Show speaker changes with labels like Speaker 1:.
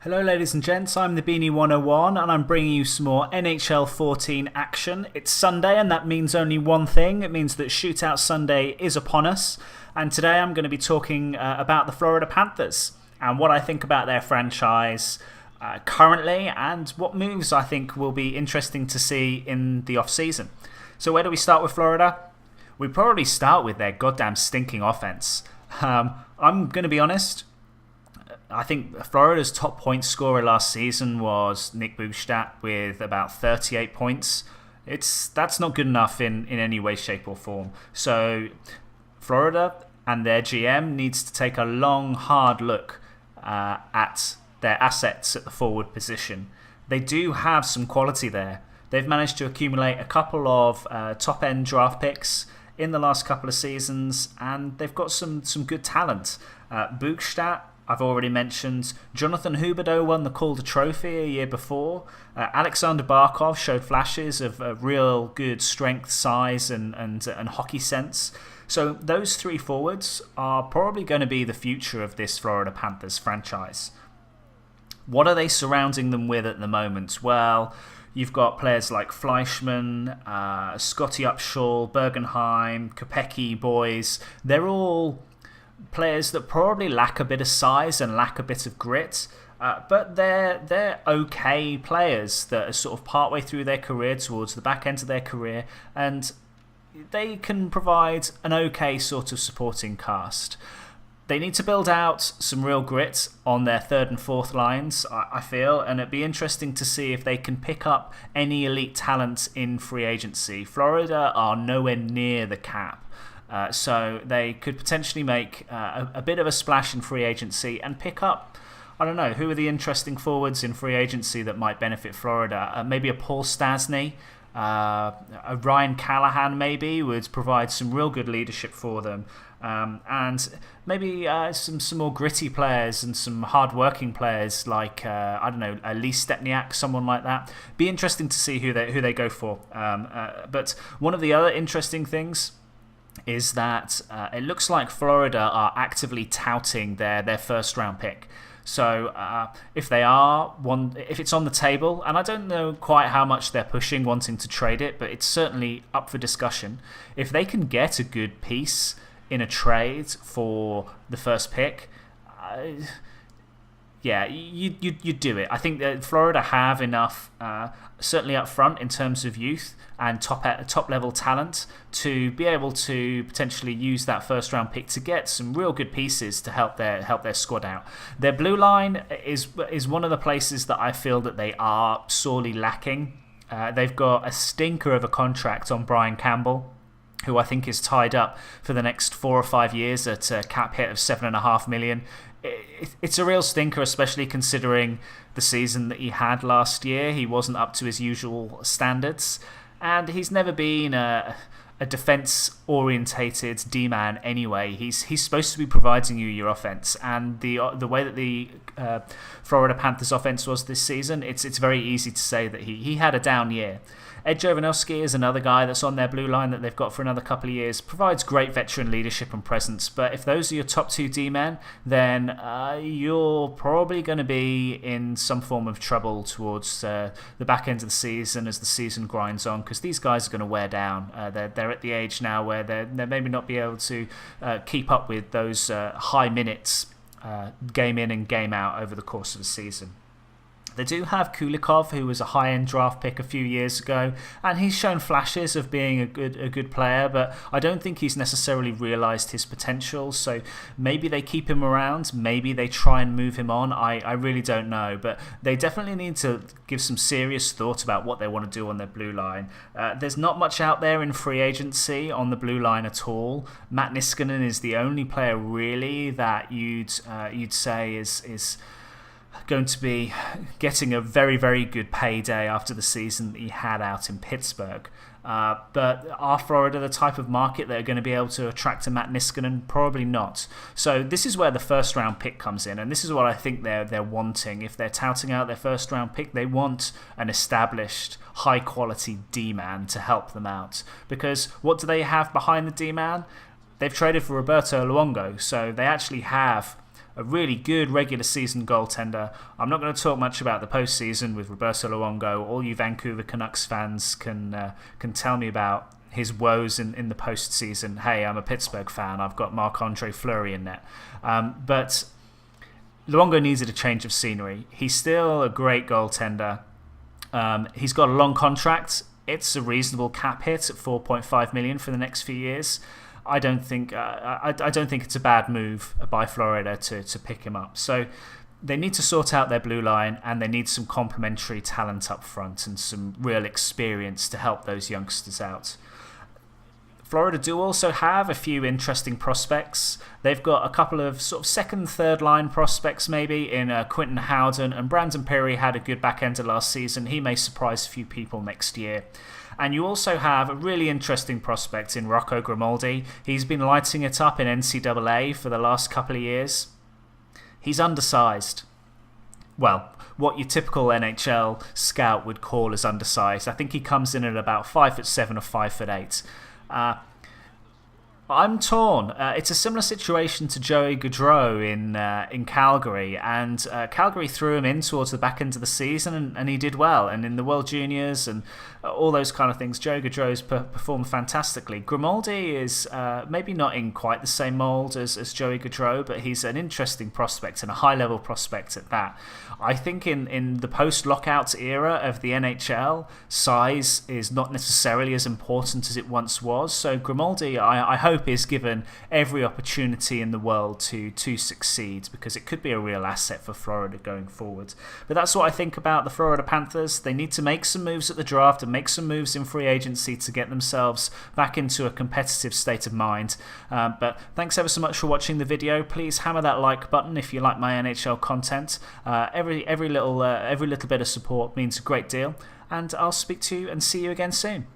Speaker 1: Hello ladies and gents, I'm the Beanie 101 and I'm bringing you some more NHL 14 action. It's Sunday and that means only one thing. It means that Shootout Sunday is upon us, and today I'm going to be talking about the Florida Panthers and what I think about their franchise currently and what moves I think will be interesting to see in the off-season. So where do we start with Florida? We probably start with their goddamn stinking offense. I'm going to be honest. I think Florida's top point scorer last season was Nick Bukestad with about 38 points. That's not good enough in any way, shape or form. So Florida and their GM needs to take a long, hard look at their assets at the forward position. They do have some quality there. They've managed to accumulate a couple of top-end draft picks in the last couple of seasons, and they've got some good talent. Bukestad, I've already mentioned. Jonathan Huberdeau won the Calder Trophy a year before. Alexander Barkov showed flashes of real good strength, size, and hockey sense. So those three forwards are probably going to be the future of this Florida Panthers franchise. What are they surrounding them with at the moment? Well, you've got players like Fleischmann, Scotty Upshall, Bergenheim, Kopecky boys. They're all players that probably lack a bit of size and lack a bit of grit, but they're okay players that are sort of partway through their career, towards the back end of their career, and they can provide an okay sort of supporting cast. They need to build out some real grit on their third and fourth lines, I feel, and it'd be interesting to see if they can pick up any elite talent in free agency. Florida are nowhere near the cap. So they could potentially make a bit of a splash in free agency and pick up, I don't know, who are the interesting forwards in free agency that might benefit Florida? Maybe a Paul Stastny, a Ryan Callahan maybe would provide some real good leadership for them. And maybe some more gritty players and some hard-working players like, I don't know, Lee Stepniak, someone like that. Be interesting to see who they go for. But one of the other interesting things is that it looks like Florida are actively touting their first round pick. So if it's on the table, and I don't know quite how much they're pushing wanting to trade it, but it's certainly up for discussion. If they can get a good piece in a trade for the first pick, yeah, you do it. I think that Florida have enough, certainly up front in terms of youth and top level talent, to be able to potentially use that first round pick to get some real good pieces to help their squad out. Their blue line is one of the places that I feel that they are sorely lacking. They've got a stinker of a contract on Brian Campbell, who I think is tied up for the next 4 or 5 years at a cap hit of $7.5 million. It's a real stinker, especially considering the season that he had last year. He wasn't up to his usual standards, and he's never been a defense-orientated D-man anyway. He's supposed to be providing you your offense, and the way that the Florida Panthers offense was this season, it's very easy to say that he had a down year. Ed Jovanovski is another guy that's on their blue line that they've got for another couple of years. Provides great veteran leadership and presence, but if those are your top two D-men, then you're probably going to be in some form of trouble towards the back end of the season as the season grinds on, because these guys are going to wear down. They're at the age now where they maybe not be able to keep up with those high minutes game in and game out over the course of the season. They do have Kulikov, who was a high-end draft pick a few years ago, and he's shown flashes of being a good player, but I don't think he's necessarily realised his potential, so maybe they keep him around, maybe they try and move him on. I really don't know, but they definitely need to give some serious thought about what they want to do on their blue line. There's not much out there in free agency on the blue line at all. Matt Niskanen is the only player really that you'd say is going to be getting a very, very good payday after the season that he had out in Pittsburgh. But are Florida the type of market that are going to be able to attract a Matt Niskanen? Probably not. So this is where the first round pick comes in, and this is what I think they're wanting. If they're touting out their first round pick, they want an established, high quality D-man to help them out. Because what do they have behind the D-man? They've traded for Roberto Luongo, so they actually have a really good regular season goaltender. I'm not going to talk much about the postseason with Roberto Luongo. All you Vancouver Canucks fans can tell me about his woes in the postseason. Hey, I'm a Pittsburgh fan. I've got Marc-Andre Fleury in net. But Luongo needed a change of scenery. He's still a great goaltender. He's got a long contract. It's a reasonable cap hit at $4.5 million for the next few years. I don't think it's a bad move by Florida to pick him up. So they need to sort out their blue line, and they need some complementary talent up front and some real experience to help those youngsters out. Florida do also have a few interesting prospects. They've got a couple of sort of second, third line prospects maybe in Quentin Howden, and Brandon Perry had a good back end of last season. He may surprise a few people next year. And you also have a really interesting prospect in Rocco Grimaldi. He's been lighting it up in NCAA for the last couple of years. He's undersized. Well, what your typical NHL scout would call as undersized. I think he comes in at about 5'7" or 5'8". I'm torn. It's a similar situation to Joey Gaudreau in Calgary, and Calgary threw him in towards the back end of the season, and he did well. And in the World Juniors and all those kind of things, Joey Gaudreau's performed fantastically. Grimaldi is maybe not in quite the same mould as Joey Gaudreau, but he's an interesting prospect and a high-level prospect at that. I think in the post-lockout era of the NHL, size is not necessarily as important as it once was. So Grimaldi, I hope, is given every opportunity in the world to succeed, because it could be a real asset for Florida going forward. But that's what I think about the Florida Panthers. They need to make some moves at the draft and make some moves in free agency to get themselves back into a competitive state of mind. But thanks ever so much for watching the video. Please hammer that like button if you like my NHL content. Every little bit of support means a great deal, and I'll speak to you and see you again soon.